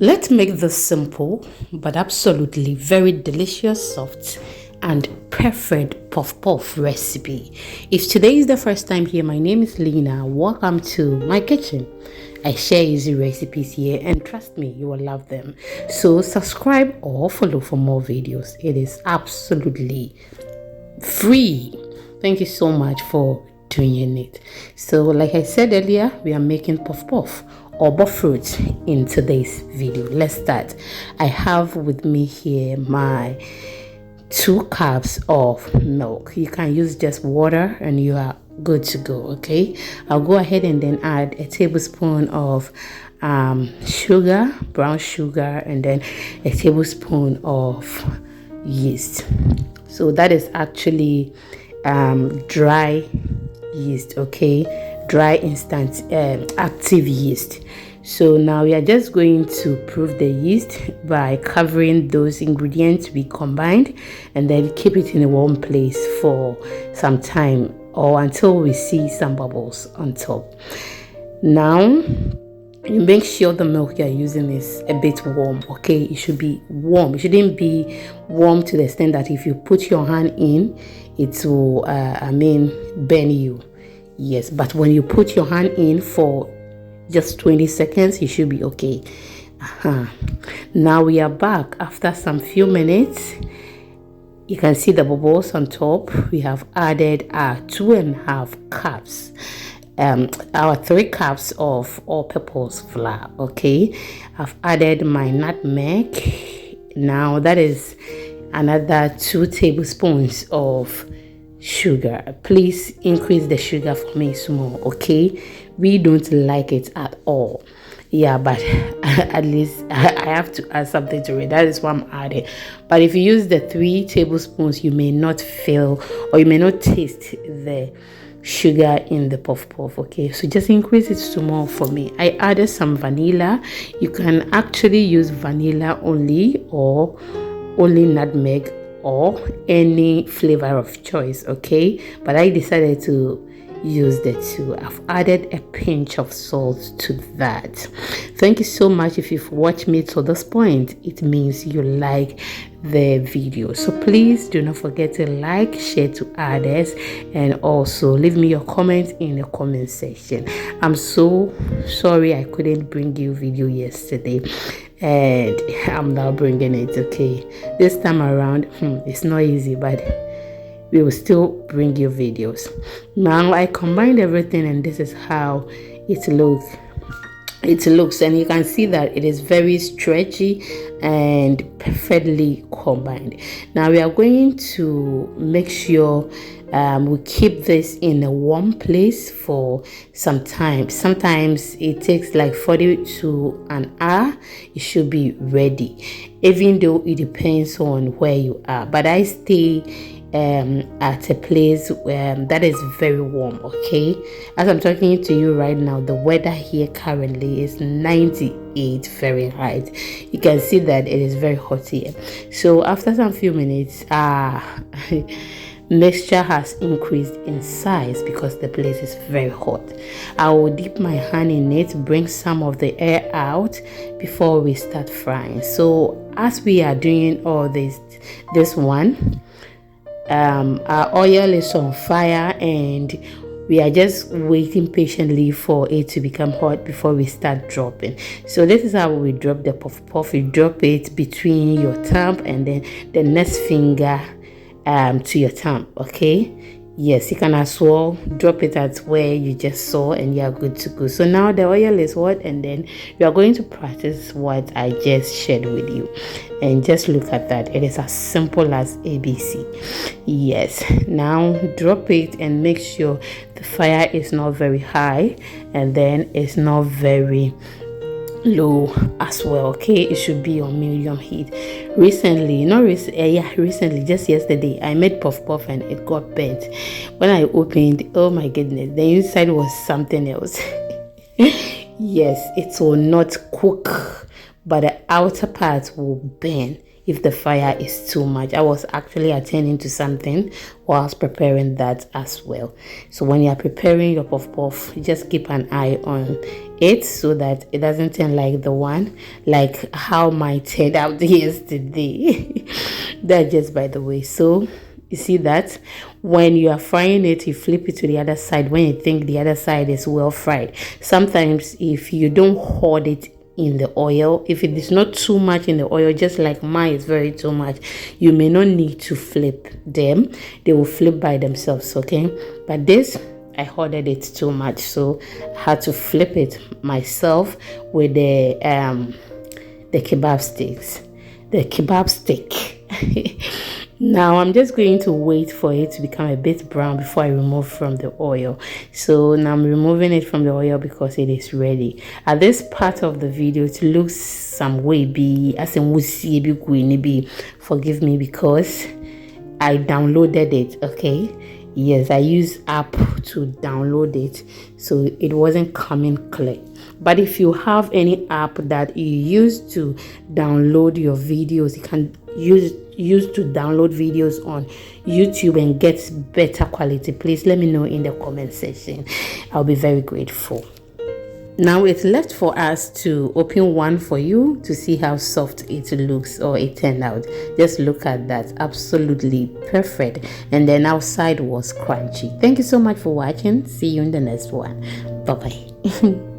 Let's make this simple but absolutely very delicious, soft, and perfect puff puff recipe. If today is the first time here, my name is Lena. Welcome to my kitchen. I share easy recipes here, and trust me, you will love them. So subscribe or follow for more videos. It is absolutely free. Thank you so much for doing it. So like I said earlier, we are making puff puff or Bofrot in today's video. Let's start. I have with me here my 2 cups of milk. You can use just water and you are good to go. Okay, I'll go ahead and then add a tablespoon of sugar, brown sugar, and then a tablespoon of yeast. So that is actually dry yeast, okay, dry instant active yeast. So now we are just going to proof the yeast by covering those ingredients we combined and then keep it in a warm place for some time or until we see some bubbles on top. Now you make sure the milk you're using is a bit warm. Okay, it should be warm. It shouldn't be warm to the extent that if you put your hand in, it will burn you. Yes, but when you put your hand in for just 20 seconds, you should be okay. Now we are back after some few minutes. You can see the bubbles on top. We have added our 2.5 cups, our 3 cups of all-purpose flour. Okay, I've added my nutmeg. Now that is another 2 tablespoons of sugar. Please increase the sugar for me small. Okay, we don't like it at all. Yeah, but at least I have to add something to it. That is what I'm adding. But if you use the 3 tablespoons, you may not feel or you may not taste the sugar in the puff puff. Okay, so just increase it to more for me. I added some vanilla. You can actually use vanilla only or only nutmeg or any flavor of choice. Okay, but I decided to use the 2. I've added a pinch of salt to that. Thank you so much. If you've watched me to this point, it means you like the video. So please do not forget to like, share to others, and also leave me your comments in the comment section. I'm so sorry I couldn't bring you video yesterday, and I'm now bringing it. Okay, this time around it's not easy, but we will still bring you videos. Now I combined everything, and this is how it looks. And you can see that it is very stretchy and perfectly combined. Now we are going to make sure we keep this in a warm place for some time. Sometimes it takes like 40 to an hour. It should be ready, even though it depends on where you are. But I stay at a place that is very warm. Okay, as I'm talking to you right now, the weather here currently is 98 Fahrenheit. You can see that it is very hot here. So after some few minutes, mixture has increased in size because the place is very hot. I will dip my hand in it, bring some of the air out before we start frying. So as we are doing all this one, our oil is on fire and we are just waiting patiently for it to become hot before we start dropping. So this is how we drop the puff puff. You drop it between your thumb and then the next finger to your thumb. Okay, yes, you can as well drop it at where you just saw and you are good to go. So now the oil is hot, and then we are going to practice what I just shared with you. And just look at that, it is as simple as ABC. Yes, now drop it and make sure the fire is not very high and then it's not very low as well. Okay, it should be on medium heat. Recently, just yesterday, I made puff puff and it got burnt. When I opened, oh my goodness, the inside was something else. Yes, it will not cook, but the outer part will burn. if the fire is too much. I was actually attending to something whilst preparing that as well. So when you are preparing your puff puff, just keep an eye on it so that it doesn't turn like the one, like how mine turned out yesterday. That just by the way. So you see that when you are frying it, you flip it to the other side when you think the other side is well fried. Sometimes if you don't hold it in the oil, if it is not too much in the oil, just like mine is very too much, you may not need to flip them. They will flip by themselves, okay? But this, I hoarded it too much, so I had to flip it myself with the kebab sticks, the kebab stick. Now I'm just going to wait for it to become a bit brown before I remove from the oil. So now I'm removing it from the oil because it is ready. At this part of the video, it looks some way as in be. Forgive me because I downloaded it, okay? Yes, I use app to download it, so it wasn't coming clear. But if you have any app that you use to download your videos, you can use to download videos on YouTube and get better quality, please let me know in the comment section. I'll be very grateful. Now it's left for us to open one for you to see how soft it looks or it turned out. Just look at that, absolutely perfect. And then outside was crunchy. Thank you so much for watching. See you in the next one. Bye bye.